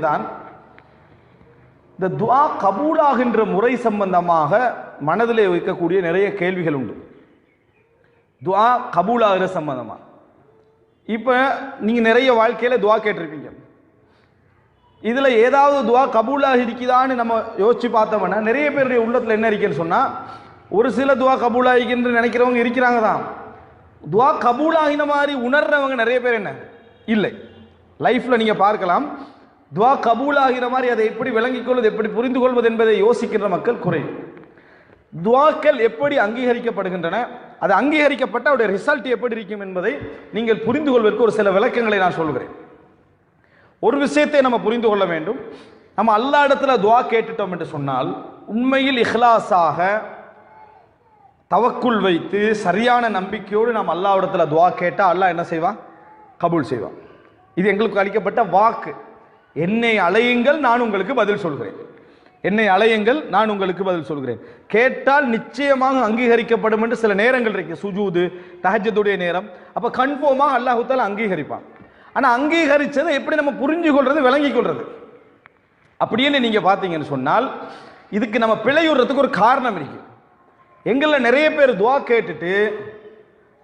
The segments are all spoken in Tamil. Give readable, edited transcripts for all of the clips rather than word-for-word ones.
தான் இந்த துஆ கபூலாகின்ற முறை சம்பந்தமாக மனதிலே வைக்கக்கூடிய நிறைய கேள்விகள் உண்டு. துஆ கபூலாகிற சம்பந்தமா இப்போ நீங்கள் நிறைய வாழ்க்கையில் துஆ கேட்டிருப்பீங்க. இதில் ஏதாவது துஆ கபூலாக இருக்குதான்னு நம்ம யோசிச்சு பார்த்தோம்னா நிறைய பேருடைய உள்ளத்தில் என்ன இருக்குன்னு சொன்னால், ஒரு சில துஆ கபூலாகின்னு நினைக்கிறவங்க இருக்கிறாங்க தான். துஆ கபூலாகின மாதிரி உணர்றவங்க நிறைய பேர் என்ன இல்லை. லைஃப்பில் நீங்கள் பார்க்கலாம், துஆ கபூலாகிற மாதிரி அதை எப்படி விளங்கிக் கொள்வது, எப்படி புரிந்து கொள்வது என்பதை யோசிக்கின்ற மக்கள் குறைவு. துஆக்கள் எப்படி அங்கீகரிக்கப்படுகின்றன, அது அங்கீகரிக்கப்பட்ட அவருடைய ரிசல்ட் எப்படி இருக்கும் என்பதை நீங்கள் புரிந்து கொள்வதற்கு ஒரு சில விளக்கங்களை நான் சொல்கிறேன். ஒரு விஷயத்தை நம்ம புரிந்து கொள்ள வேண்டும். நம்ம அல்லாஹ் இடத்துல துஆ கேட்டுட்டோம் என்று சொன்னால், உண்மையில் இஹ்லாஸாக தவக்குல் வைத்து சரியான நம்பிக்கையோடு நாம் அல்லாஹ் இடத்துல துஆ கேட்டால் அல்லாஹ் என்ன செய்வான்? கபூல் செய்வான். இது எங்களுக்கு அளிக்கப்பட்ட வாக்கு. என்னை அழையுங்கள், நான் உங்களுக்கு பதில் சொல்கிறேன். என்னை அழையுங்கள், நான் உங்களுக்கு பதில் சொல்கிறேன். கேட்டால் நிச்சயமாக அங்கீகரிக்கப்படும் என்று சில நேரங்கள் இருக்கு. சுஜூது, தஹஜ்ஜுடைய நேரம், அப்ப கன்ஃபார்மாக அல்லாஹ் தஆலா அங்கீகரிப்பான். ஆனா அங்கீகரிச்சதை எப்படி நம்ம புரிஞ்சு கொள்றது, விளங்கிக் கொள்றது? அப்படின்னு நீங்க பாத்தீங்கன்னு சொன்னால், இதுக்கு நம்ம பிழையுறதுக்கு ஒரு காரணம் இருக்கு. எங்கள நிறைய பேர் துஆ கேட்டுட்டு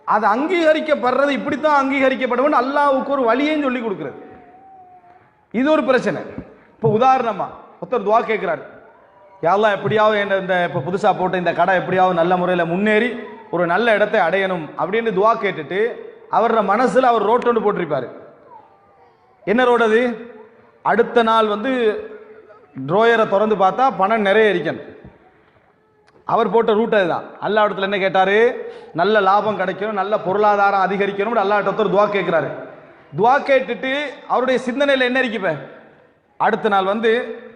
அது அங்கீகரிக்கப்படுறது இப்படித்தான் அங்கீகரிக்கப்படும் அல்லாஹ்வுக்கு ஒரு வழியையும் சொல்லி கொடுக்கிறது. இது ஒரு பிரச்சனை. இப்போ உதாரணமா ஒருத்தர் துஆ கேட்கிறாரு, யா அல்லாஹ் எப்படியாவது இந்த இப்போ புதுசாக போட்ட இந்த கடை எப்படியாவது நல்ல முறையில் முன்னேறி ஒரு நல்ல இடத்தை அடையணும் அப்படின்னு துஆ கேட்டுட்டு அவரோட மனசில் அவர் ரோட்டோடு போட்டிருப்பாரு. என்ன ரோடு அது? அடுத்த நாள் ட்ரோயரை திறந்து பார்த்தா பணம் நிறைய இருக்கணும். அவர் போட்ட ரூட் அதுதான். அல்லாஹ் இடத்துல என்ன கேட்டாரு? நல்ல லாபம் கிடைக்கணும், நல்ல பொருளாதாரம் அதிகரிக்கணும். அல்லாஹ் ஒருத்தர் துஆ கேட்கிறாரு. துஆ கேட்டுட்டு அவருடைய சிந்தனையில் என்ன இருக்கு? அடுத்த நாள்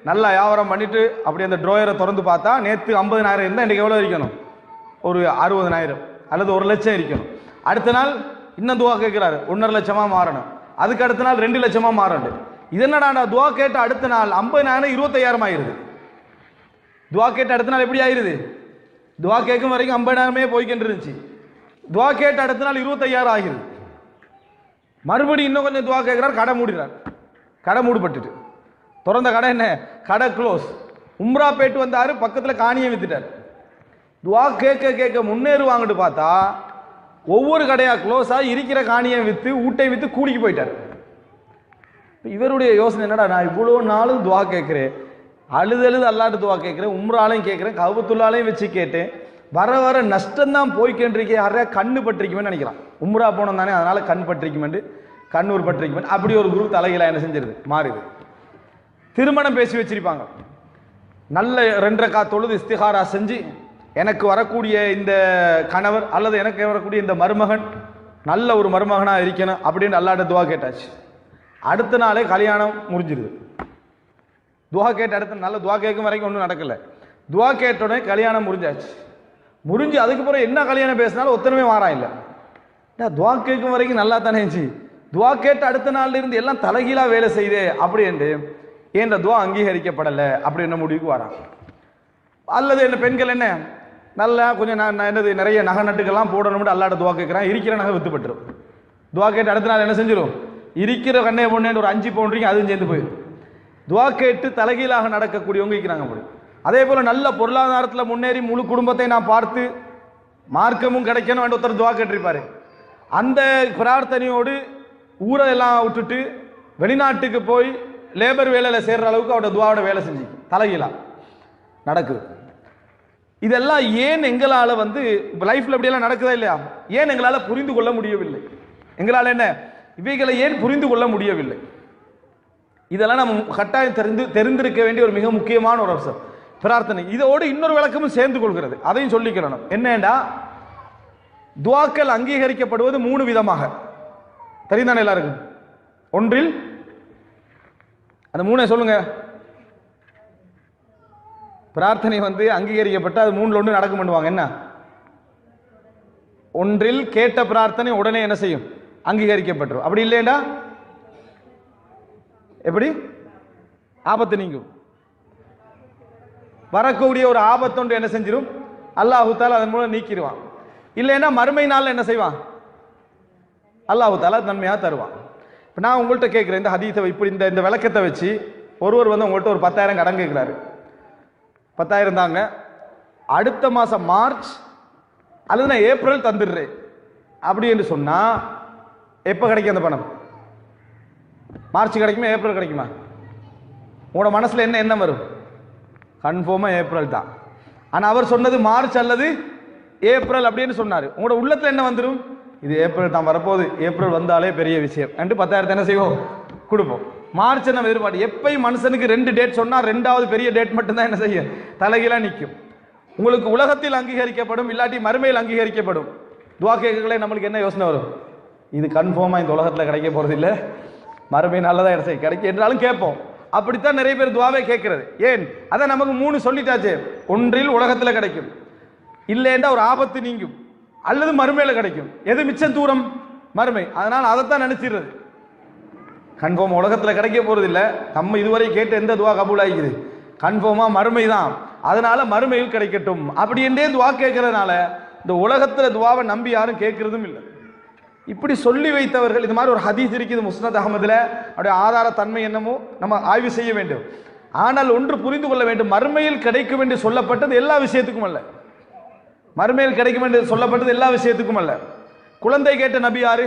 நல்லா வியாபாரம் பண்ணிட்டு அப்படி அந்த ட்ரோயரை திறந்து பார்த்தா நேற்று 50,000 இருந்தால் இன்றைக்கு எவ்வளோ இருக்கணும்? ஒரு 60,000 அல்லது 1 லட்சம் இருக்கணும். அடுத்த நாள் இன்னும் துஆ கேட்கிறாரு, 1.5 லட்சமாக மாறணும். அதுக்கு அடுத்த நாள் 2 லட்சமாக மாறணும். இது என்னடா, துஆ கேட்ட அடுத்த நாள் 50,000 25,000 ஆயிருது. துஆ கேட்ட அடுத்த நாள் எப்படி ஆயிருது? துஆ கேட்கும் வரைக்கும் 50,000 போய்கிட்டு இருந்துச்சு. துஆ கேட்ட அடுத்த நாள் 25,000 ஆகிருது. மறுபடியும் இன்னும் கொஞ்சம் துஆ கேட்கிறார், கடை மூடிறார். கடை மூடப்பட்டுட்டு திறந்த கடை என்ன? கடை க்ளோஸ். உம்ரா போயிட்டு வந்தாரு, பக்கத்தில் காணியை வித்துட்டார். துஆ கேட்க கேட்க முன்னேறுவாங்கன்னு பார்த்தா ஒவ்வொரு கடையா க்ளோஸ் ஆகி இருக்கிற காணியை வித்து ஊட்டை வித்து கூலிக்கு போயிட்டார். இவருடைய யோசனை என்னடா, நான் இவ்வளோ நாளும் துஆ கேட்கிறேன், அழுது அல்லாட்டு துஆ கேட்கிறேன், உம்ராலையும் கேட்கிறேன், கஅபத்துல்லாலையும் வச்சு கேட்டேன், வர வர நஷ்டம்தான் போய்க்கின்றிருக்கே, யாரையா கண்ணு பட்டிருக்குமே நினைக்கிறான். உம்ரா போனோம் தானே, அதனால கண் பட்டிருக்குமெண்டு, கண்ணூர் பட்டிருக்குமெண்டு, அப்படி ஒரு குரு தலைகீழா என்ன செஞ்சிருது, மாறுது. திருமணம் பேசி வச்சிருப்பாங்க. நல்ல 2 ரக்காத் தொழுது இஸ்திகாரா செஞ்சு எனக்கு வரக்கூடிய இந்த கணவர் அல்லது எனக்கு வரக்கூடிய இந்த மருமகன் நல்ல ஒரு மருமகனாக இருக்கணும் அப்படின்னு அல்லாஹ்ட்ட துஆ கேட்டாச்சு. அடுத்த நாளே கல்யாணம் முடிஞ்சிருது. துஆ கேட்ட அடுத்த நல்ல துஆ கேட்கும் வரைக்கும் ஒன்றும் நடக்கலை. துஆ கேட்ட உடனே கல்யாணம் முடிஞ்சாச்சு. முடிஞ்சு அதுக்கு பிறகு என்ன கல்யாணம் பேசினாலும் ஒத்தனமே மாறா இல்லை. துஆ கேட்கும் வரைக்கும் நல்லா தானே இருந்துச்சு, துஆ கேட்ட அடுத்த நாள்ல இருந்து எல்லாம் தலைகீழா வேலை செய்தே அப்படின்ட்டு ஏன் துஆ அங்கீகரிக்கப்படலை அப்படின்னு முடிவுக்கு வராங்க. அல்லது என்ன பெண்கள் என்ன நல்லா கொஞ்சம் என்னது நிறைய நகை நட்டுக்கெல்லாம் போடணும்னு அல்லாஹ்ட்ட துஆ கேட்குறான், இருக்கிற நகை வித்துப்பட்டுரும். துஆ கேட்டு அடுத்த நாள் என்ன செஞ்சிடும்? இருக்கிற கண்ணே பொண்ணு ஒரு 5 பவுன் அதுவும் சேர்ந்து போயிடும். துஆ கேட்டு தலைகீழாக நடக்கக்கூடியவங்க இருக்கிறாங்க. அப்படி அதே போல நல்ல பொருளாதாரத்தில் முன்னேறி முழு குடும்பத்தை நான் பார்த்து மார்க்கமும் கிடைக்கணும் ஒருத்தர் துஆ கேட்டிருப்பாரு. அந்த பிரார்த்தனையோடு ஊரை எல்லாம் விட்டுட்டு வெளிநாட்டுக்கு போய் லேபர் வேலையில் சேர்ற அளவுக்கு அவரோட துஆவோட வேலை செஞ்சு தலைகீழா நடக்குது. இதெல்லாம் ஏன் எங்களால் லைஃப்ல இப்படியெல்லாம் நடக்குதா இல்லையா? ஏன் எங்களால் புரிந்து கொள்ள முடியவில்லை? எங்களால் என்ன இவைகளை ஏன் புரிந்து கொள்ள முடியவில்லை? இதெல்லாம் நம்ம கட்டாயம் தெரிந்திருக்க வேண்டிய ஒரு மிக முக்கியமான ஒரு அம்சம் பிரார்த்தனை. இதோடு இன்னொரு விளக்கமும் சேர்ந்து கொள்கிறது, அதையும் சொல்லிக்கிறோம். என்னண்டா, துஆக்கள் அங்கீகரிக்கப்படுவது 3 விதமாக தெரிந்தானே எல்லாருக்கும். ஒன்றில் அந்த 3 சொல்லுங்க. பிரார்த்தனை அங்கீகரிக்கப்பட்ட அது 3ல் 1 நடக்கும் பண்ணுவாங்க. என்ன? ஒன்றில் கேட்ட பிரார்த்தனை உடனே என்ன செய்யும்? அங்கீகரிக்கப்பட்டுரும். அப்படி இல்லையா எப்படி? ஆபத்து நீங்கும். வரக்கூடிய ஒரு ஆபத்தொன்று என்ன செஞ்சிடும்? அல்லாஹு தஆலா அதன் மூலம் நீக்கிடுவான். இல்லைன்னா மறுமை நாள் என்ன செய்வான்? அல்லாஹு தஆலா நன்மையாக தருவான். இப்போ நான் உங்கள்கிட்ட கேட்குறேன், இந்த ஹதீஸை இப்படி இந்த விளக்கத்தை வச்சு ஒருவர் வந்து உங்கள்கிட்ட ஒரு 10,000 கடன் கேட்குறாரு. 10,000 தாங்க, அடுத்த மாதம் மார்ச் அல்லது நான் ஏப்ரல் தந்துடுறேன் அப்படி என்று சொன்னால் எப்போ கிடைக்கும் அந்த பணம்? மார்ச் கிடைக்குமா, ஏப்ரல் கிடைக்குமா? உங்களோட மனசில் என்ன எண்ணம் வரும்? கன்ஃபார்மாக ஏப்ரல் தான். ஆனால் அவர் சொன்னது மார்ச் அல்லது ஏப்ரல் அப்படின்னு சொன்னார். உங்களோட உள்ளத்தில் என்ன வந்துடும்? இது ஏப்ரல் தான் வரப்போகுது, ஏப்ரல் வந்தாலே பெரிய விஷயம் என்று 10,000 என்ன செய்வோம்? கொடுப்போம். மார்ச் நம்ம எதிர்பார்த்து எப்பயும் மனுஷனுக்கு 2 டேட் சொன்னால் 2வது பெரிய டேட் மட்டும்தான் என்ன செய்ய தலைகீழாக நிற்கும். உங்களுக்கு உலகத்தில் அங்கீகரிக்கப்படும், இல்லாட்டி மறுமையில் அங்கீகரிக்கப்படும். துவா கேட்கலே நம்மளுக்கு என்ன யோசனை வரும்? இது கன்ஃபார்மாக இந்த உலகத்தில் கிடைக்க போகிறது இல்லை, மறுமை நல்லதாக என்ன செய்ய கிடைக்கும் என்றாலும் கேட்போம். அப்படித்தான் நிறைய பேர் துவாவே கேட்கறது. ஏன்? அதை நமக்கு 3 சொல்லிட்டாச்சு. ஒன்றில் உலகத்தில் கிடைக்கும், இல்லைன்னா ஒரு ஆபத்து நீங்கும், அல்லது மறுமையில் கிடைக்கும். எது மிச்சம் தூரம்? மறுமை. அதனால் அதைத்தான் நினைச்சிடுறது. கன்ஃபார்ம் உலகத்தில் கிடைக்க போறது இல்லை. நம்ம இதுவரை கேட்ட எந்த துவா கபூல் ஆகிக்குது? கன்ஃபார்மா மறுமை தான். அதனால மறுமையில் கிடைக்கட்டும் அப்படி என்றே துவா கேட்கறதுனால இந்த உலகத்தில் துவாவை நம்பி யாரும் கேட்கறதும் இல்லை. இப்படி சொல்லி வைத்தவர்கள், இது மாதிரி ஒரு ஹதீஸ் இருக்குது முஸ்னத் அகமதுல, அவருடைய ஆதார தன்மை என்னமோ நம்ம ஆய்வு செய்ய வேண்டும். ஆனால் ஒன்று புரிந்து கொள்ள வேண்டும், மறுமையில் கிடைக்கும் என்று சொல்லப்பட்டது எல்லா விஷயத்துக்கும் அல்ல. மறுமையில் கிடைக்கும் என்று சொல்லப்பட்டது எல்லா விஷயத்துக்கும் அல்ல. குழந்தை கேட்ட நபி யாரு?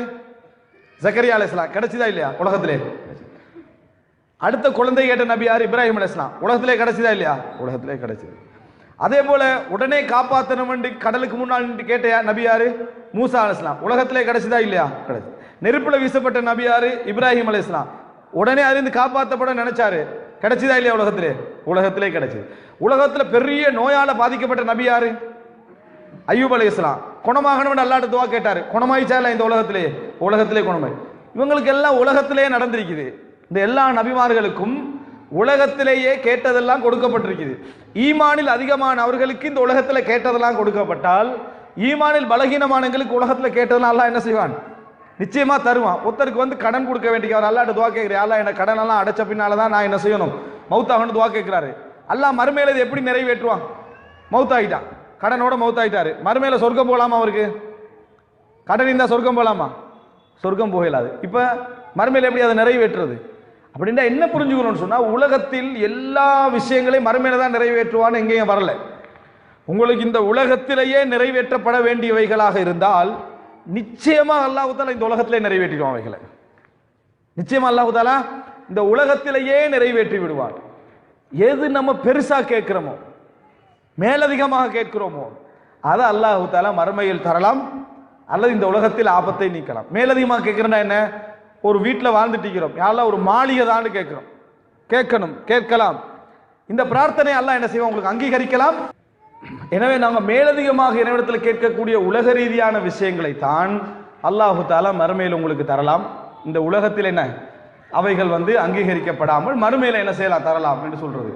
ஜக்கரியா அலைஹிஸ்ஸலாம். கிடைச்சதா இல்லையா உலகத்திலே? அடுத்த குழந்தை கேட்ட நபி யார்? இப்ராஹிம் அலைஹிஸ்ஸலாம். உலகத்திலே கிடைச்சதா இல்லையா? உலகத்திலே கிடைச்சது. அதே போல உடனே காப்பாற்றணும் என்று கடலுக்கு முன்னால் கேட்ட நபி யாரு? மூசா அலைஹிஸ்ஸலாம். உலகத்திலே கிடைச்சதா இல்லையா? கிடைச்சது. நெருப்புல வீசப்பட்ட நபி யாரு? இப்ராஹிம் அலைஹிஸ்ஸலாம். உடனே அறிந்து காப்பாற்றப்பட நினைச்சாரு. கிடைச்சதா இல்லையா உலகத்திலே? உலகத்திலே கிடைச்சது. உலகத்துல பெரிய நோயால பாதிக்கப்பட்ட நபி யாரு? அய்யூப் அலைஹிஸ்ஸலாம். குணமாகணும் அல்லாஹ்ட்ட துஆ கேட்டாரு. குணமாயிச்சா இல்ல இந்த உலகத்திலே? உலகத்திலே குணமாய். இவங்களுக்கு எல்லாம் உலகத்திலே நடந்திருக்குது. இந்த எல்லா நபிமார்களுக்கும் உலகத்திலேயே கேட்டதெல்லாம் கொடுக்கப்பட்டிருக்குது. ஈமானில் அதிகமான அவர்களுக்கு இந்த உலகத்தில் கேட்டதெல்லாம் கொடுக்கப்பட்டால், ஈமானில் பலகீனமானவங்களுக்கு உலகத்தில் கேட்டதெல்லாம் அல்லாஹ் என்ன செய்வான்? நிச்சயமா தருவான். ஒருத்தருக்கு வந்து கடன் கொடுக்க வேண்டிய அவர் அல்லாஹ்ட்ட துஆ கேட்கிறார். அல்லாஹ் என்ன கடன் எல்லாம் அடைச்ச பின்னால தான் நான் என்ன செய்யணும்? மௌத்தாகணும் துஆ கேட்கிறாரு. அல்லாஹ் மறுமையில இதை எப்படி நிறைவேற்றுவான்? மௌத்தாயிட்டான், கடனோட மௌத்தாயிட்டாரு. மறுமையில சொர்க்கம் போகலாமா? அவருக்கு கடன் இருந்தா சொர்க்கம் போகலாமா? சொர்க்கம் போகலாது. இப்ப மறுமையில எப்படி அதை நிறைவேற்றுறது? அப்படின்னா என்ன புரிஞ்சுக்கணும்னு சொன்னா, உலகத்தில் எல்லா விஷயங்களையும் மறுமையில தான் நிறைவேற்றுவான்னு எங்கேயும் வரல. உங்களுக்கு இந்த உலகத்திலேயே நிறைவேற்றப்பட வேண்டியவைகளாக இருந்தால் நிச்சயமா அல்லாஹ் தஆலா இந்த உலகத்திலே நிறைவேற்றிடுவான். அவைகளை நிச்சயமா அல்லாஹ் தஆலா இந்த உலகத்திலேயே நிறைவேற்றி விடுவான். எது நம்ம பெருசா கேட்கிறோமோ, மேலதிகமாக கேட்கிறோமோ, அதை அல்லாஹ் தஆலா மறுமையில் தரலாம், அல்லது இந்த உலகத்தில் ஆபத்தை நீக்கலாம். மேலதிகமாக கேட்கிறேன்னா என்ன? ஒரு வீட்டில் வாழ்ந்துட்டு இருக்கிறோம், யாரெல்லாம் ஒரு மாளிகை தான் கேட்கிறோம். கேட்கணும், கேட்கலாம். இந்த பிரார்த்தனை அல்லாஹ் என்ன செய்வோம்? உங்களுக்கு அங்கீகரிக்கலாம். எனவே நாங்கள் மேலதிகமாக இறைவனிடத்தில் கேட்கக்கூடிய உலக ரீதியான விஷயங்களை தான் அல்லாஹு தஆலா மறுமையில் உங்களுக்கு தரலாம். இந்த உலகத்தில் என்ன அவைகள் வந்து அங்கீகரிக்கப்படாமல் மறுமையில் என்ன செய்யலாம்? தரலாம் என்று சொல்றது.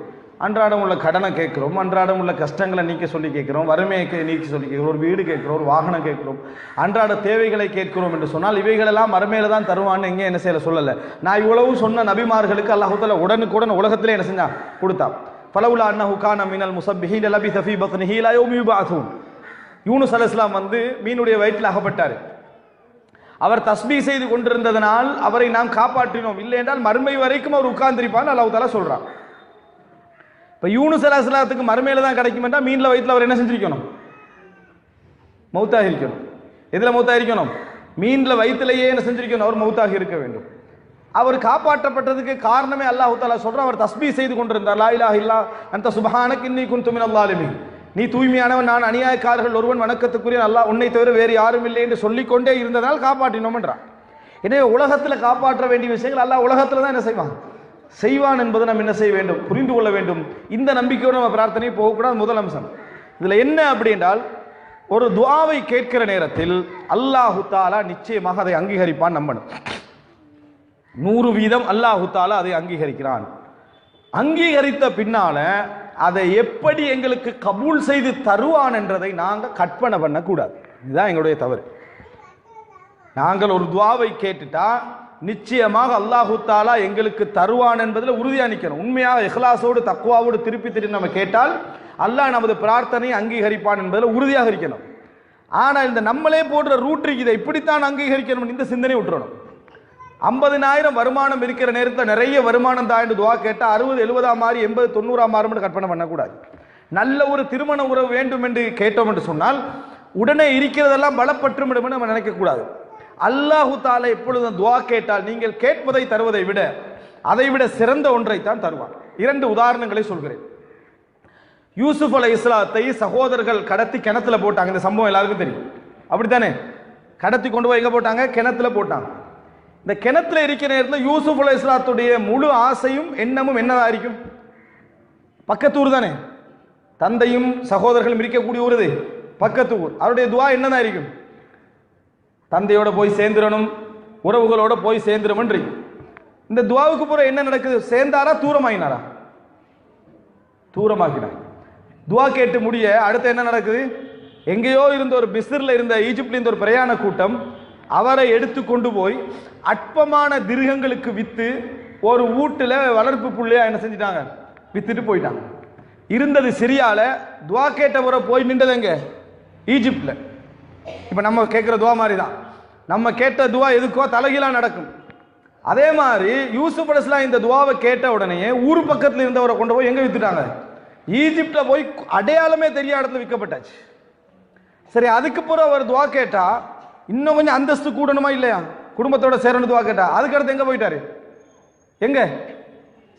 அன்றாடம் உள்ள கடனை கேட்கிறோம், அன்றாடம் உள்ள கஷ்டங்களை நீக்க சொல்லி கேட்கிறோம், வறுமையை நீக்க சொல்லி கேட்கிறோம், ஒரு வீடு கேட்கிறோம், ஒரு வாகனம் கேட்கிறோம், அன்றாட தேவைகளை கேட்கிறோம் என்று சொன்னால் இவைகளெல்லாம் மறுமையில தான் தருவான்னு எங்கே என்ன செய்யல சொல்லலை. நான் இவ்வளவு சொன்ன நபிமார்களுக்கு அல்லாஹ் தஆலா உடனுக்குடன் உலகத்திலே என்ன செஞ்சான்? கொடுத்தான். ஃபலவுலா அன்னஹு கான மினல் முஸப்பிஹீன லபிஸ ஃபீ பத்னிஹி இலா யௌமி யுபஅஸூன். யூனுஸ் அலைஹிஸ்ஸலாம் வந்து மீனுடைய வயிற்றில் அகப்பட்டார். அவர் தஸ்பீஹ் செய்து கொண்டிருந்ததனால் அவரை நாம் காப்பாற்றினோம், இல்லை என்றால் மறுமை வரைக்கும் அவர் உட்கார்ந்திருப்பான்னு அல்லாஹ் தஆலா சொல்றான். இப்போ யூனுஸ் அலைஹிஸ்ஸலாத்துக்கு மறுமையில தான் கிடைக்கும் என்றால் மீன்ல வயிற்றில் அவர் என்ன செஞ்சிருக்கணும்? மௌத்தாக இருக்கணும். எதில் மௌத்தாக இருக்கணும்? மீன்ல வயிற்றிலேயே என்ன செஞ்சிருக்கணும்? அவர் மௌத்தாக இருக்க வேண்டும். அவர் காப்பாற்றப்பட்டதுக்கு காரணமே அல்லாஹ் தஆலா சொல்றான், அவர் தஸ்பீஹ் செய்து கொண்டிருந்தார். லா இலாஹ இல்லா அன்த சுப்ஹானக இன்னி குன்து மினல் ஸாலிமீன். நீ தூய்மையானவன், நான் அநியாயக்காரர்கள் ஒருவன், வணக்கத்துக்குரிய அல்லாஹ் உன்னை தவிர வேறு யாரும் இல்லை என்று சொல்லிக்கொண்டே இருந்ததால் காப்பாற்றினோம் என்றான். எனவே உலகத்தில் காப்பாற்ற வேண்டிய விஷயங்கள் அல்லாஹ் உலகத்தில் தான் என்ன செய்வான்? செய்வான் என்பதை நம்ம என்ன செய்ய வேண்டும்? புரிந்து கொள்ள வேண்டும். இந்த நம்பிக்கையோடு நம்ம பிரார்த்தனை போகக்கூடாது. முதல் அம்சம் இதுல என்ன அப்படி என்றால், ஒரு துஆவை கேட்கிற நேரத்தில் அல்லாஹு தஆலா நிச்சயமாக அதை அங்கீகரிப்பான் நம்பணும். 100% அல்லாஹு தஆலா அதை அங்கீகரிக்கிறான். அங்கீகரித்த பின்னால அதை எப்படி எங்களுக்கு கபூல் செய்து தருவான் என்றதை நாங்கள் கற்பனை பண்ணக்கூடாது. இதுதான் எங்களுடைய தவறு. நாங்கள் ஒரு துஆவை கேட்டுட்டா நிச்சயமாக அல்லாஹு தஆலா எங்களுக்கு தருவான் என்பதில் உறுதியா நிற்கணும். உண்மையாக இஹ்லாஸோடு தக்வாவோடு திருப்பி திருப்பி நம்ம கேட்டால் அல்லாஹ் நமது பிரார்த்தனையை அங்கீகரிப்பான் என்பதில் உறுதியாக இருக்கணும். ஆனால் இந்த நம்மளே போடுற ரூட் இதை இப்படித்தான் அங்கீகரிக்கணும், இந்த சிந்தனை விட்டுறணும். 50,000 வருமானம் இருக்கிற நேரத்தில் நிறைய வருமானம் தான் என்று துவா கேட்டால் 60 70 மாறி 80 90 மாறும் கற்பனை பண்ணக்கூடாது. நல்ல ஒரு திருமண உறவு வேண்டும் என்று கேட்டோம் என்று சொன்னால் உடனே இருக்கிறதெல்லாம் பலப்பற்றும் நம்ம நினைக்கக்கூடாது. அல்லாஹு தாலா எப்பொழுதும் துவா கேட்டால் நீங்கள் கேட்பதை தருவதை விட அதைவிட சிறந்த ஒன்றை தான் தருவார். 2 உதாரணங்களை சொல்கிறேன். யூசுப் அலைஹிஸ்ஸலாத்தை சகோதரர்கள் கடத்தி கிணத்துல போட்டாங்க. இந்த சம்பவம் எல்லாருக்கும் தெரியும், அப்படித்தானே? கடத்தி கொண்டு போய் எங்க போட்டாங்க? கிணத்துல போட்டாங்க. இந்த கிணத்துல இருக்கிற நேரத்தில் யூசுப் அலைஹிஸ்ஸலாத்துடைய முழு ஆசையும் எண்ணமும் என்னதா இருக்கும்? பக்கத்து ஊர் தானே, தந்தையும் சகோதரர்களும் இருக்கக்கூடிய ஊர், பக்கத்து ஊர். அவருடைய துவா என்னதான் இருக்கும்? தந்தையோட போய் சேர்ந்துடணும், உறவுகளோட போய் சேர்ந்துடும். இந்த துவாவுக்கு பிறகு என்ன நடக்குது? சேர்ந்தாரா தூரமாயினாரா? தூரமாக்கினார். துவா கேட்டு முடிய அடுத்து என்ன நடக்குது? எங்கேயோ இருந்த ஒரு மிஸ்ரில் இருந்த ஈஜிப்ட்ல இருந்த ஒரு பிரயாண கூட்டம் அவரை எடுத்து கொண்டு போய் அற்பமான திருகங்களுக்கு வித்து ஒரு வீட்டுல வளர்ப்பு புள்ளையா என்ன செஞ்சிட்டாங்க? வித்துட்டு போயிட்டாங்க. இருந்தது சிரியால, துவா கேட்டவரை போய் நின்றது எங்க? ஈஜிப்ட்ல. இப்ப நம்ம கேட்கிற துவா மாதிரி தான். நம்ம கேட்ட துவா எதுக்கோ தலைகீழா நடக்கும். அதே மாதிரி யூசுப் அலைஹிஸ்ஸலாம் இந்த துவாவை கேட்ட உடனே ஊர் பக்கத்தில் இருந்தவரை கொண்டு போய் எங்க வித்துட்டாங்க? ஈஜிப்ட்ல போய் அடையாளமே தெரியாத இடத்துல விற்கப்பட்டாச்சு. சரி, அதுக்கு பிறகு அவர் துவா கேட்டா இன்னும் கொஞ்சம் அந்தஸ்து கூடணுமா இல்லையா? குடும்பத்தோட சேரணும் துவா கேட்டா. அதுக்கு அடுத்து எங்க போயிட்டாரு? எங்க?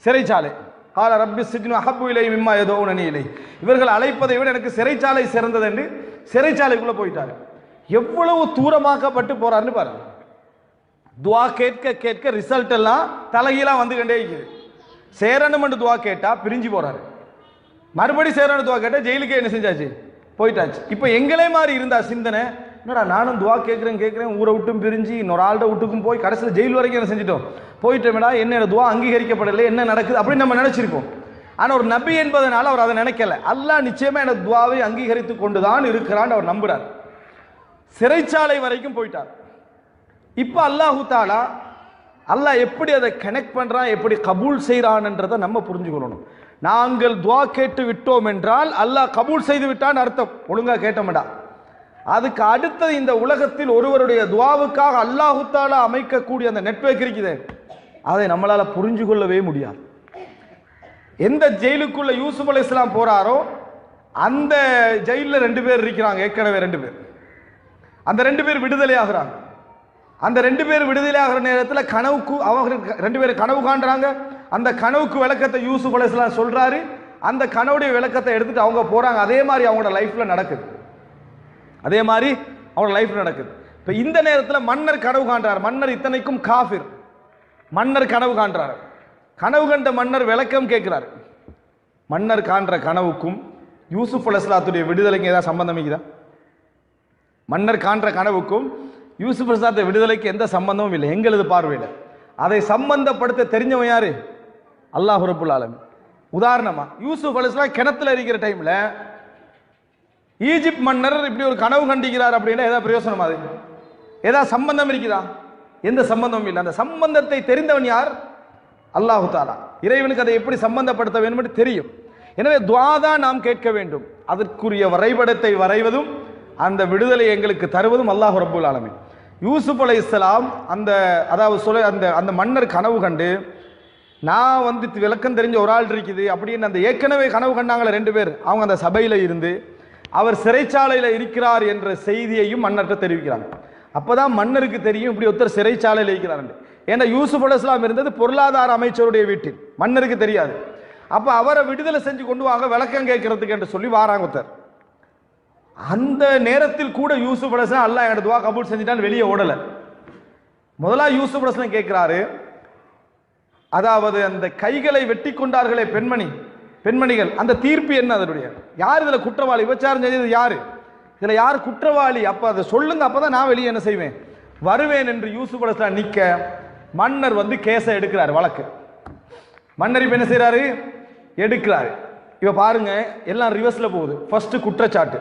சிறைச்சாலை. கால ரப்பி சிஜ்னு அஹப்பு இலை மிம்மா யதுஊனனி இலை. இவர்கள் அழைப்பதை விட எனக்கு சிறைச்சாலை சிறந்தது என்று சிறைச்சாலைக்குள்ள போயிட்டாரு. எவ்வளவு தூரமாக்கப்பட்டு போறாருன்னு பாருங்க. துவா கேட்க கேட்க ரிசல்ட் எல்லாம் தலைகீழா வந்து கண்டே இருக்குது. சேரணும் என்று துவா கேட்டா பிரிஞ்சு போறாரு. மறுபடி சேரணும் துவா கேட்டா ஜெயிலுக்கே என்ன செஞ்சாச்சு? போயிட்டாச்சு. இப்ப எங்களே மாதிரி இருந்தா சிந்தனை, என்னடா நானும் துவா கேட்கிறேன் ஊரை விட்டும் பிரிஞ்சு இன்னொரு ஆள்கிட்ட விட்டுக்கும் போய் கடைசியில் ஜெயில் வரைக்கும் என்ன செஞ்சிட்டோம்? போயிட்டோம்டா, என்ன துவா அங்கீகரிக்கப்படலை, என்ன நடக்குது அப்படின்னு நம்ம நினைச்சிருப்போம். ஆனா ஒரு நபி என்பதனால அவர் அதை நினைக்கல. அல்லாஹ் நிச்சயமா என்ன துவாவை அங்கீகரித்து கொண்டுதான் இருக்கிறான் அவர் நம்புறார். சிறைச்சாலை வரைக்கும் போயிட்டார். இப்ப அல்லாஹு தாலா அல்லாஹ் எப்படி அதை கனெக்ட் பண்றான், எப்படி கபூல் செய்யறான்ன்றதை நம்ம புரிஞ்சுக்கொள்ளணும். நாங்கள் துவா கேட்டு விட்டோம் என்றால் அல்லாஹ் கபூல் செய்து விட்டான் அர்த்தம். ஒழுங்கா கேட்டோம்டா. அதுக்கு அடுத்தது இந்த உலகத்தில் ஒருவருடைய துவாவுக்காக அல்லாஹு தாலா அமைக்கக்கூடிய அந்த நெட்வொர்க் இருக்குது, அதை நம்மளால புரிஞ்சு கொள்ளவே முடியாது. எந்த ஜெயிலுக்குள்ள யூசுப் அலைஹிஸ்ஸலாம் போறாரோ அந்த ஜெயில 2 பேர் இருக்கிறாங்க, ஏற்கனவே 2 பேர். அந்த 2 பேர் விடுதலை ஆகுறாங்க. அந்த 2 பேர் விடுதலை ஆகிற நேரத்தில் கனவுக்கு அவங்க 2 பேர் கனவு காண்றாங்க. அந்த கனவுக்கு விளக்கத்தை யூசுப் அலைஹிஸ்ஸலாம் சொல்றாரு. அந்த கனவுடைய விளக்கத்தை எடுத்துட்டு அவங்க போறாங்க. அதே மாதிரி அவங்களோட லைஃப்ல நடக்குது. அதே மாதிரி அவங்களோட லைஃப்ல நடக்குது. இப்ப இந்த நேரத்தில் மன்னர் கனவு காண்றார். மன்னர் இத்தனைக்கும் காஃபிர். மன்னர் கனவு காண்றார். கனவு கண்ட மன்னர் விளக்கம் கேட்கிறார். மன்னர் காண்ற கனவுக்கும் யூசுப் அலைஹிஸ்ஸலாத்துடைய விடுதலைக்கு ஏதாவது சம்பந்தம் இருக்குதா? மன்னர் காண்ற கனவுக்கும் யூசுப் அலைஹிஸ்ஸலாத்துடைய விடுதலைக்கு எந்த சம்பந்தமும் இல்லை எங்களது பார்வையில். அதை சம்பந்தப்படுத்த தெரிஞ்சவன் யாரு? அல்லாஹ் ரப்புல் ஆலமீன். உதாரணமா யூசுப் அலைஹிஸ்ஸலாம் கிணத்துல இருக்கிற டைம்ல ஈஜிப்ட் மன்னர் இப்படி ஒரு கனவு கண்டிக்கிறார் அப்படின்னா ஏதாவது பிரயோசனம்? அது ஏதாவது சம்பந்தம் இருக்குதா? எந்த சம்பந்தமும் இல்லை. அந்த சம்பந்தத்தை தெரிந்தவன் யார்? அல்லாஹு தாலா. இறைவனுக்கு அதை எப்படி சம்பந்தப்படுத்த வேண்டும் என்று தெரியும். எனவே துஆ தான் நாம் கேட்க வேண்டும். அதற்குரிய வரைபடத்தை வரைவதும் அந்த விடுதலை எங்களுக்கு தருவதும் அல்லாஹ் ரப்புல் ஆலமீன். யூசுப் அலைஹிஸ்ஸலாம் அந்த மன்னர் கனவு கண்டு நான் விளக்கம் தெரிஞ்ச ஒரு ஆள் இருக்குது அப்படின்னு அந்த ஏற்கனவே கனவு கண்டாங்களே 2 பேர், அவங்க அந்த சபையில இருந்து அவர் சிறைச்சாலையில் இருக்கிறார் என்ற செய்தியையும் மன்னர்கிட்ட தெரிவிக்கிறாங்க. அப்பதான் மன்னருக்கு தெரியும் இப்படி ஒருத்தர் சிறைச்சாலையில் இருக்கிறார். ஏன்னா யூசுப் அலைஹிஸ்ஸலாம் இருந்தது பொருளாதார அமைச்சருடைய வீட்டில், மன்னருக்கு தெரியாது. அப்ப அவரை விடுதலை செஞ்சு கொண்டு வாங்க விளக்கம் கேட்கறதுக்கு என்று சொல்லி வாராங்க ஒருத்தர். அந்த நேரத்தில் கூட யூசுப் அலைஹிஸ்ஸலாம் அல்லாஹ் என்னோட துஆ கபூல் செஞ்சுட்டான்னு வெளியே ஓடல. முதலா யூசுப் அலைஹிஸ்ஸலாம் கேட்கிறாரு, அதாவது அந்த கைகளை வெட்டி கொண்டார்களே பெண்மணிகள், அந்த தீர்ப்பு என்ன? அதனுடைய யார் இதுல குற்றவாளி? விபச்சாரம் செய்தது யாரு? இதுல யார் குற்றவாளி? அப்ப அதை சொல்லுங்க, அப்பதான் நான் வெளியே என்ன செய்வேன், வருவேன் என்று யூசுப் அலைஹிஸ்ஸலாம் நிக்க மன்னர் கேஸை எடுக்கிறார். வழக்கு மன்னர் இப்ப என்ன செய்யறாரு? எடுக்கிறாரு. இப்ப பாருங்க எல்லாம் ரிவர்ஸ்ல போகுது. ஃபர்ஸ்ட் குற்றச்சாட்டு,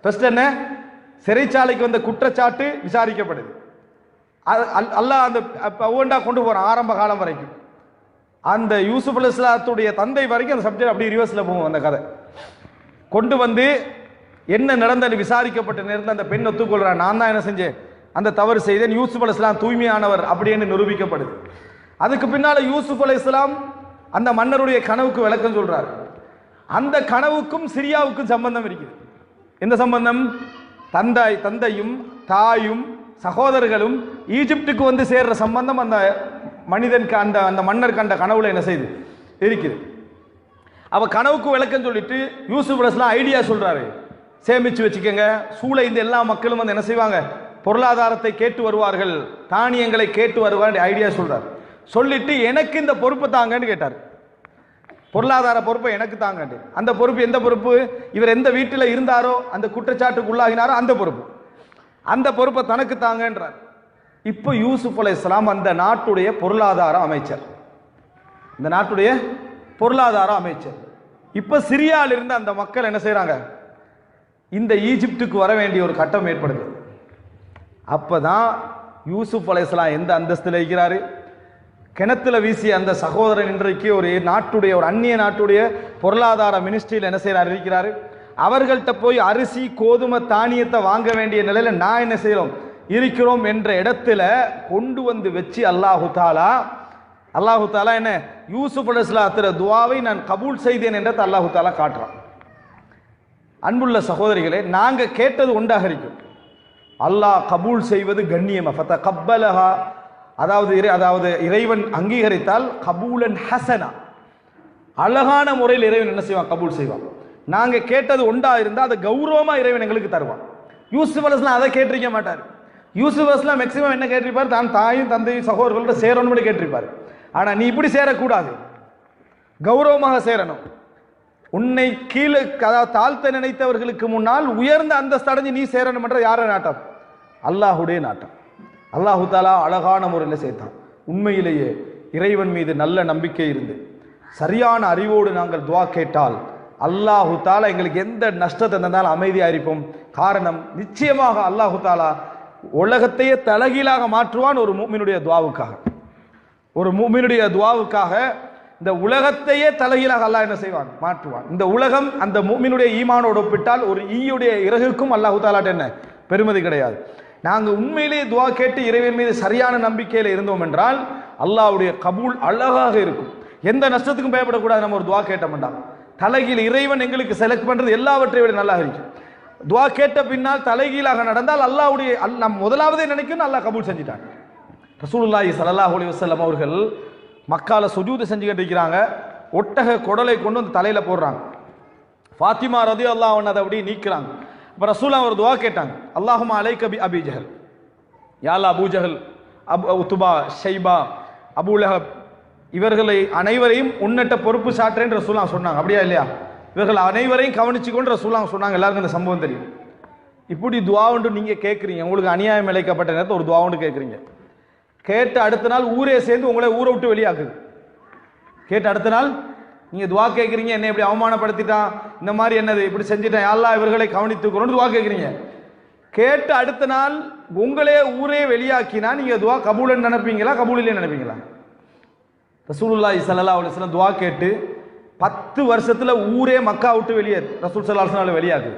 ஃபர்ஸ்ட் என்ன? சிறைச்சாலைக்கு வந்த குற்றச்சாட்டு விசாரிக்கப்படுது. அல்லாஹ் அந்த ஒவ்வொன்றா கொண்டு போறான் ஆரம்ப காலம் வரைக்கும். அந்த யூசுப் அலைஹிஸ்ஸலாத்துடைய தந்தை வரைக்கும் அந்த சப்ஜெக்ட் அப்படியே ரிவர்ஸ்ல போகும். அந்த கதை கொண்டு என்ன நடந்தது விசாரிக்கப்பட்ட நேரத்தில் அந்த பெண் ஒத்துக்கொள்றான், நான் தான் என்ன செஞ்சேன், அந்த தவறு செய்தேன். யூசுப் அலைஹிஸ்ஸலாம் தூய்மையானவர் அப்படின்னு நிரூபிக்கப்படுது. அதுக்கு பின்னால யூசுப் அலைஹிஸ்ஸலாம் அந்த மன்னருடைய கனவுக்கு விளக்கம் சொல்றார். அந்த கனவுக்கும் சிரியாவுக்கும் சம்பந்தம் இருக்குது. எந்த சம்பந்தம்? தந்தையும் தாயும் சகோதரர்களும் ஈஜிப்டுக்கு வந்து சேர்ற சம்பந்தம் அந்த மனிதனுக்கு அந்த மன்னர் கண்ட கனவுல என்ன செய்து இருக்குது. அவ கனவுக்கு விளக்கம் சொல்லிட்டு யூசுப் அலைஹிஸ்ஸலாம் ஐடியா சொல்றாரு, சேமிச்சு வச்சுக்கோங்க, சூளை இந்த எல்லா மக்களும் வந்து என்ன செய்வாங்க, பொருளாதாரத்தை கேட்டு வருவார்கள், தானியங்களை கேட்டு வருவார் ஐடியா சொல்றார். சொல்லிட்டு எனக்கு இந்த பொறுப்பை தாங்கன்னு கேட்டார். பொருளாதார பொறுப்பை எனக்கு தாங்கன்னு. அந்த பொறுப்பு எந்த பொறுப்பு? இவர் எந்த வீட்டில் இருந்தாரோ அந்த குற்றச்சாட்டுக்கு உள்ளாகினாரோ அந்த பொறுப்பு. அந்த பொறுப்பை தனக்கு தாங்கன்றார். இப்போ யூசுப் அலைஹிஸ்ஸலாம் அந்த நாட்டுடைய பொருளாதார அமைச்சர், இந்த நாட்டுடைய பொருளாதார அமைச்சர். இப்ப சிரியாவில் இருந்து அந்த மக்கள் என்ன செய்யறாங்க, இந்த ஈஜிப்டுக்கு வர வேண்டிய ஒரு கட்டம் ஏற்படுது. அப்பதான் யூசுப் அலைஹிஸ்ஸலாம் எந்த அந்தஸ்தில் இருக்கிறாரு, கிணத்துல வீசிய அந்த சகோதரன் இன்றைக்கு ஒரு நாட்டுடைய ஒரு அந்நிய நாட்டுடைய பொருளாதார மினிஸ்ட்ரியில் என்ன செய்யறாரு இருக்கிறாரு. அவர்கள்ட்ட போய் அரிசி கோதுமை தானியத்தை வாங்க வேண்டிய நிலையில நான் என்ன செய்யறோம் இருக்கிறோம் என்ற இடத்துல கொண்டு வந்து வச்சு அல்லாஹு தாலா என்ன யூசுப் அலைஹிஸ்ஸலாத்துடைய துஆவை நான் கபூல் செய்தேன் என்றதை அல்லாஹு தாலா காட்டுறான். அன்புள்ள சகோதரிகளே, நாங்க கேட்டது உண்டாக இருக்கும், அல்லாஹ் கபூல் செய்வது கண்ணியமா ஃபதகப்பலஹா, அதாவது இறைவன் அங்கீகரித்தால் கபூலன் ஹசனா, அழகான முறையில் இறைவன் என்ன செய்வான், கபூல் செய்வான். நாங்க கேட்டது ஒன்றா இருந்தா அதை கௌரவமா இறைவன் எங்களுக்கு தருவான். யூசுப் அலைஹிஸ்ஸலாம் அதை கேட்டிருக்க மாட்டார். யூசுப் அலைஹிஸ்ஸலாம் மேக்சிமம் என்ன கேட்டிருப்பார், தான் தாயும் தந்தையும் சகோதரர்களோட சேரணும்னு கேட்டிருப்பார். ஆனா நீ இப்படி சேரக்கூடாது, கௌரவமாக சேரணும். உன்னை கீழே அதாவது தாழ்த்த நினைத்தவர்களுக்கு முன்னால் உயர்ந்த அந்தஸ்து அடைஞ்சு நீ சேரணும் என்ற யார நாட்டம்? அல்லாஹுடைய நாட்டம். அல்லாஹு தாலா அழகான முறையில் சேர்த்தான். உண்மையிலேயே இறைவன் மீது நல்ல நம்பிக்கை இருந்து சரியான அறிவோடு நாங்கள் துஆ கேட்டால் அல்லாஹு தாலா எங்களுக்கு எந்த நஷ்டத்தை தந்தாலும் அமைதியாக இருப்போம். காரணம், நிச்சயமாக அல்லாஹு தாலா உலகத்தையே தலகீழாக மாற்றுவான் ஒரு முஃமினுடைய துஆவுக்காக. ஒரு முஃமினுடைய துஆவுக்காக இந்த உலகத்தையே தலகீழாக அல்லாஹ் என்ன செய்வான், மாற்றுவான். இந்த உலகம் அந்த முஃமினுடைய ஈமானோடு ஒப்பிட்டால் ஒரு ஈயுடைய இறகுக்கும் அல்லாஹு தாலாட்ட என்ன பெருமதி கிடையாது. நாங்கள் உண்மையிலேயே துஆ கேட்டு இறைவன் மீது சரியான நம்பிக்கையில் இருந்தோம் என்றால் அல்லாஹ்வுடைய கபூல் அழகாக இருக்கும். எந்த நஷ்டத்துக்கும் பயப்படக்கூடாது. நம்ம ஒரு துஆ கேட்ட மாட்டோம், தலைகீழ் இறைவன் எங்களுக்கு செலக்ட் பண்றது எல்லாவற்றை விட நல்லா இருக்கும். துஆ கேட்ட பின்னால் தலைகீழாக நடந்தால் அல்லாஹ்வுடைய நம் முதலாவதே நினைக்கும் அல்லாஹ் கபூல் செஞ்சிட்டாங்க. ரசூலுல்லாஹி ஸல்லல்லாஹு அலைஹி வஸல்லம் அவர்கள் மக்கால சுஜூது செஞ்சுக்கிட்டு இருக்கிறாங்க. ஒட்டக குடலை கொண்டு வந்து தலையில போடுறாங்க. ஃபாத்திமா ரலியல்லாஹு அன்ஹா அதை அப்படியே நீக்குறாங்க. அப்ப ரசூலுல்லாஹ் ஒரு துஆ கேட்டாங்க, அல்லாஹும்ம அலைக பி அபி ஜஹல், யா அல்லாஹ் Abu Jahl, Utba, Shaiba, Abu Lahab இவர்களை அனைவரையும் உன்னட்ட பொறுப்பு சாட்டுறேன்னு ரசூலுல்லாஹ் சொன்னாங்க. அப்படியா இல்லையா? இவர்கள் அனைவரையும் கவனிச்சு கொண்டு ரசூலுல்லாஹ் சொன்னாங்க. எல்லாருக்கும் இந்த சம்பவம் தெரியும். இப்படி துஆ ஒன்று நீங்க கேட்குறீங்க, உங்களுக்கு அநியாயம் இழைக்கப்பட்ட நேரத்தில் ஒரு துஆ ஒன்று கேட்குறீங்க. கேட்டு அடுத்த நாள் ஊரே சேர்ந்து உங்களை ஊரை விட்டு வெளியாக்குது. கேட்டு அடுத்த நாள் நீங்க துஆ கேட்குறீங்க, என்னை இப்படி அவமானப்படுத்திட்டான், இந்த மாதிரி என்னது இப்படி செஞ்சுட்டேன், யா அல்லாஹ் இவர்களை கவனித்துக்கிறோன்னு துஆ கேட்குறீங்க. கேட்டு அடுத்த நாள் உங்களே ஊரே வெளியாக்கினா நீங்க துஆ கபூலன்னு நினைப்பீங்களா, கபூலிலே நினைப்பீங்களா? ரசூலுல்லாஹி ஸல்லல்லாஹு அலைஹி வஸல்லம் துஆ கேட்டு 10 வருஷத்துல ஊரே மக்கா விட்டு வெளியே ரசூல் ஸல்லல்லாஹு அலைஹி வஸல்லம் வெளியாக்குது.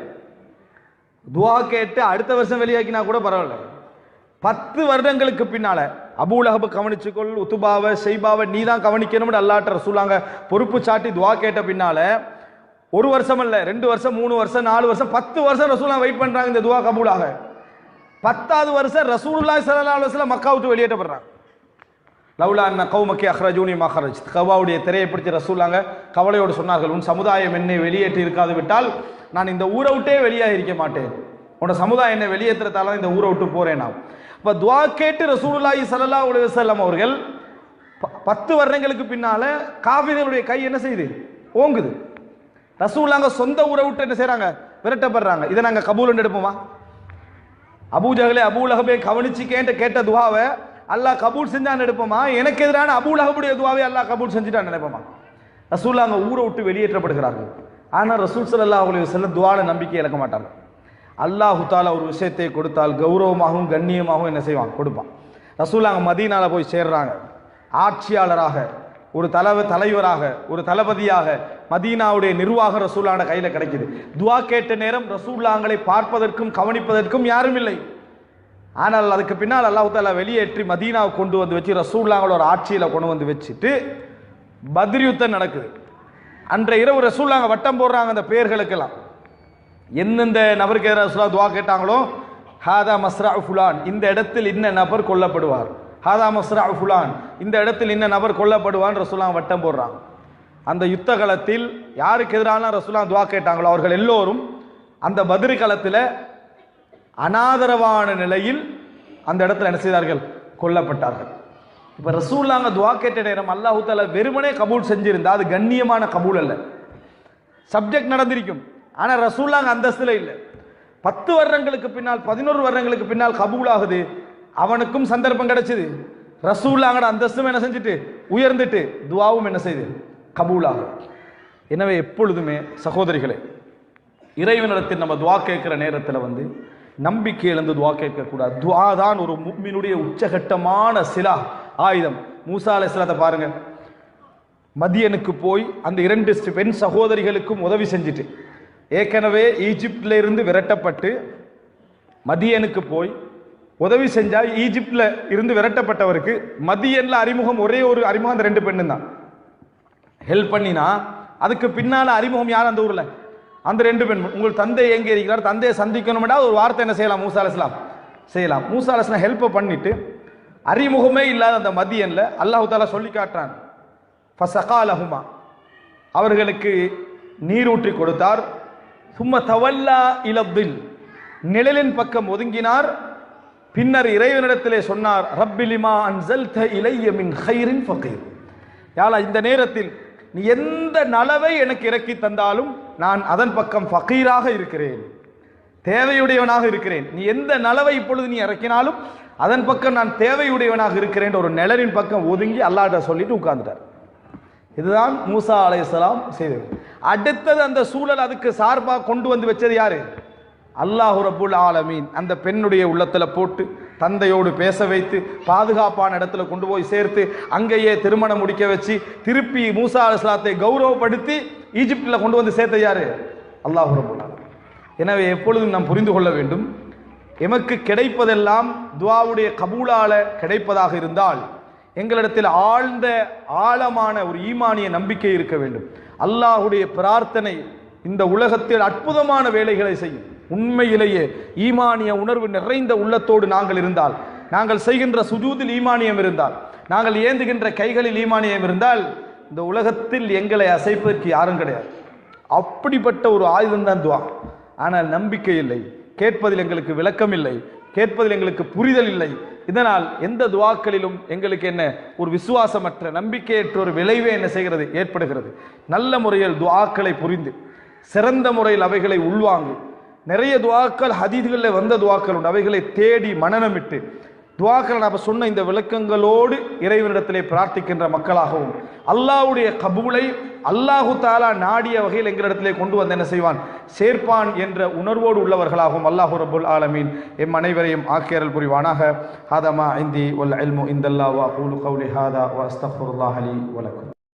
துஆ கேட்டு அடுத்த வருஷம் வெளியாக்கினா கூட பரவாயில்ல. 10 வருடங்களுக்கு பின்னால அபூ லஹப் கவனிச்சுக்கொள், உத்துபாவை ஷைபாவை நீ தான் கவனிக்கணும்னு அல்லாஹ்ட்ட ரசூலுல்லாஹ் பொறுப்பு சாட்டி துஆ கேட்ட பின்னால 1 வருஷம் இல்ல, 2 வருஷம், 3 வருஷம், 4 வருஷம், 10 வருஷம் ரசூலுல்லாஹ் வெயிட் பண்றாங்க இந்த துஆ கபூலாக. 10வது வருஷம் ரசூலுல்லாஹி ஸல்லல்லாஹு அலைஹி வஸல்லம் மக்கா விட்டு வெளியேற்றப்படுறாங்க. லவ்லா அன்ன கௌமக்கி அஹ்ரஜூனி மா ஹரஜ், கவாவுடைய திரையை பிடிச்சி ரசூலுல்லாஹ் கவலையோடு சொன்னார்கள், உன் சமுதாயம் என்னை வெளியேற்றி இருக்காது விட்டால் நான் இந்த ஊரை விட்டே வெளியாக இருக்க மாட்டேன், உன்னோட சமுதாயம் என்னை வெளியேற்றுறதால இந்த ஊரை விட்டு போறேன். நான் இப்போ துஆ கேட்டு ரசூலுல்லாஹி ஸல்லல்லாஹு அலைஹி வஸல்லம் அவர்கள் 10 வருடங்களுக்கு பின்னால காஃபிர்களுடைய கை என்ன செய்யுது, ஓங்குது. ரசூலுல்லாஹ் சொந்த ஊரை விட்டு என்ன செய்றாங்க, விரட்டப்படுறாங்க. இதை நாங்கள் கபூல் எடுப்போமா? அபூ ஜஹலே அபூ லஹபை கவனிச்சுக்கேன்ட்டு கேட்ட துஆவை அல்லாஹ் கபூல் செஞ்சான்னு எடுப்போமா? எனக்கு எதிரான அபூ லஹபுடைய துஆவை அல்லாஹ் கபூல் செஞ்சுட்டான்னு நினைப்போமா? ரசூலுல்லாஹ் அங்கே ஊரை விட்டு வெளியேற்றப்படுகிறார்கள். ஆனால் ரசூல் ஸல்லல்லாஹு அலைஹி வஸல்லம் துஆல நம்பிக்கை இழக்க மாட்டாங்க. அல்லாஹு தாலா ஒரு விஷயத்தை கொடுத்தால் கௌரவமாகவும் கண்ணியமாகவும் என்ன செய்வான், கொடுப்பான். ரசூலுல்லாஹ் மதீனால போய் சேர்றாங்க. ஆட்சியாளராக, ஒரு தலைவராக, ஒரு தளபதியாக மதீனாவுடைய நிர்வாகம் ரசூலுல்லாஹ் கையில கிடைக்குது. துஆ கேட்ட நேரம் ரசூலுல்லாஹ்களை பார்ப்பதற்கும் கவனிப்பதற்கும் யாரும் இல்லை. ஆனால் அதுக்கு பின்னால் அல்லாஹ் தஆலா வெளியேற்றி மதீனாவை கொண்டு வந்து வச்சு ரசூலுல்லாஹ்வோட ஒரு ஆட்சியில கொண்டு வந்து வச்சுட்டு பத்ர் யுத்தம் நடக்குது. அன்றைய இரவு ரசூலுல்லாஹ் வட்டம் போடுறாங்க அந்த பெயர்களுக்கெல்லாம். எந்தெந்த நபருக்கு ரசூலுல்லாஹ் துஆ கேட்டாங்களோ, ஹாதா மஸ்ரஅ ஃபுலான், இந்த இடத்தில் இன்ன நபர் கொல்லப்படுவார், ஹாதா மஸ்ரஅ ஃபுலான், இந்த இடத்தில் இன்ன நபர் கொல்லப்படுவான் ரசூலுல்லாஹ் வட்டம் போடுறாங்க. அந்த யுத்த களத்தில் யாருக்கு எதிரான ரசூலுல்லாஹ் துஆ கேட்டாங்களோ அவர்கள் எல்லோரும் அந்த பத்ர் களத்தில் அனாதரவான நிலையில் அந்த இடத்துல என்ன செய்தார்கள்? கொல்லப்பட்டார்கள். இப்போ ரசூலுல்லாஹ் துஆ கேட்ட நேரம் அல்லாஹ் தஆலா வெறுமனே கபூல் செஞ்சிருந்தா அது கண்ணியமான கபூல் அல்ல. சப்ஜெக்ட் நடந்திருக்கும், ஆனால் ரசூலுல்லாஹ் அந்தஸ்தில் இல்லை. 10 வருடங்களுக்கு பின்னால் 11 வருடங்களுக்கு பின்னால் கபூல் ஆகுது. அவனுக்கும் சந்தர்ப்பம் கிடைச்சது. ரசூலுல்லாஹ்வோட அந்தஸ்தும் என்ன செஞ்சுட்டு உயர்ந்துட்டு துஆவும் என்ன செய்து கபூல் ஆகும். எனவே எப்பொழுதுமே சகோதரிகளே, இறைவனிடத்தில் நம்ம துஆ கேட்கிற நேரத்தில் நம்பிக்கை இழந்து துஆ கேட்கக்கூடாது. துஆ தான் ஒரு முஃமினுடைய உச்சகட்டமான சிலாஹ், ஆயுதம். மூசா அலைஹிஸ்ஸலாத்தை பாருங்க, மதியனுக்கு போய் அந்த 2 பெண் சகோதரிகளுக்கும் உதவி செஞ்சுட்டு, ஏற்கனவே ஈஜிப்டில் இருந்து விரட்டப்பட்டு மதியனுக்கு போய் உதவி செஞ்சா, ஈஜிப்டில் இருந்து விரட்டப்பட்டவருக்கு மதியன்ல அறிமுகம், ஒரே ஒரு அறிமுகம் அந்த 2 பெண்ணு தான் ஹெல்ப் பண்ணினா, அதுக்கு பின்னால அறிமுகம் யார் அந்த ஊர்ல? அந்த 2 பெண். உங்கள் தந்தை எங்கே இருக்கிறார், தந்தையை சந்திக்கணும்னா ஒரு வார்த்தை என்ன செய்யலாம்? மூசா அலைஹிஸ்ஸலாம் செய்யலாம். மூசா அலைஹிஸ்ஸலாம் ஹெல்ப் பண்ணிட்டு அறிமுகமே இல்லாத அந்த மதியன்ல அல்லாஹ் தஆலா சொல்லி காட்டுறான், ஃபஸகாலஹுமா, அவர்களுக்கு நீரூற்றி கொடுத்தார். சும்ம தவல்லா இலத்தில், நிழலின் பக்கம் ஒதுங்கினார். பின்னர் இறைவனிடத்திலே சொன்னார், ரப்பிலிமா அன்ஸல்த இலைய மின் கைரின் ஃபகீர், யா அல்லாஹ் இந்த நேரத்தில் நீ எந்த நலவை எனக்கு இறக்கி தந்தாலும் நான் அதன் பக்கம் ஃபகீராக இருக்கிறேன், தேவையுடையவனாக இருக்கிறேன். நீ எந்த நலவை இப்பொழுது நீ இறக்கினாலும் அதன் பக்கம் நான் தேவையுடையவனாக இருக்கிறேன். ஒரு நிழலின் பக்கம் ஒதுங்கி அல்லாஹ்ட்ட சொல்லிட்டு உட்கார்ந்துட்டார். இதுதான் மூசா அலைஹிஸ்ஸலாம் செய்தது. அடுத்தது அந்த சூழல் அதுக்கு சார்பாக கொண்டு வந்து வச்சது யாரு? அல்லாஹ் ரப்புல் ஆலமீன். அந்த பெண்ணுடைய உள்ளத்துல போட்டு தந்தையோடு பேச வைத்து பாதுகாப்பான இடத்துல கொண்டு போய் சேர்த்து அங்கேயே திருமணம் முடிக்க வச்சு திருப்பி மூசா அலைஹிஸ்ஸலாத்தை கௌரவப்படுத்தி ஈஜிப்டில் கொண்டு வந்து சேர்த்த யாரு? அல்லாஹ் ரப்புல் ஆலமீன். எனவே எப்பொழுதும் நாம் புரிந்து கொள்ள வேண்டும், எமக்கு கிடைப்பதெல்லாம் துஆவுடைய கபூலால கிடைப்பதாக இருந்தால் எங்களிடத்தில் ஆழ்ந்த ஆழமான ஒரு ஈமானிய நம்பிக்கை இருக்க வேண்டும். அல்லாஹுடைய பிரார்த்தனை இந்த உலகத்தில் அற்புதமான வேலைகளை செய்யும். உண்மையிலேயே ஈமானிய உணர்வு நிறைந்த உள்ளத்தோடு நாங்கள் இருந்தால், நாங்கள் செய்கின்ற சுஜூதில் ஈமானியம் இருந்தால், நாங்கள் ஏந்துகின்ற கைகளில் ஈமானியம் இருந்தால், இந்த உலகத்தில் எங்களை அசைப்பதற்கு யாரும் கிடையாது. அப்படிப்பட்ட ஒரு ஆயுதம் தான் துஆ. ஆனால் நம்பிக்கை இல்லை, கேட்பதில் எங்களுக்கு விளக்கம் இல்லை, கேட்பதில் எங்களுக்கு புரிதல் இல்லை. இதனால் எந்த துஆக்களிலும் எங்களுக்கு என்ன ஒரு விசுவாசமற்ற நம்பிக்கையற்ற ஒரு விளைவே என்ன செய்கிறது? ஏற்படுகிறது. நல்ல முறையில் துஆக்களை புரிந்து சிறந்த முறையில் அவைகளை உள்வாங்கு. நிறைய துஆக்கள் ஹதீஸ்களில் வந்த துஆக்கள் உண்டு, அவைகளை தேடி மனனமிட்டு துஆக்களை நாம் சொன்ன இந்த விளக்கங்களோடு இறைவனிடத்திலே பிரார்த்திக்கின்ற மக்களாகவும், அல்லாஹ்வுடைய கபூலை அல்லாஹு தஆலா நாடிய வகையில் எங்களிடத்திலே கொண்டு வந்து என்ன செய்வான்? சேர்ப்பான் என்ற உணர்வோடு உள்ளவர்களாகவும் அல்லாஹ் ரப்புல் ஆலமீன் எம் அனைவரையும் ஆக்கியரல் புரிவானாக. ஹாதா மா இந்தி வல் இல்மு இந்தல்லாஹ் வ அகூலு கௌலி ஹாதா வ அஸ்தக்ஃபிருல்லாஹ் லி வ லக்கும்.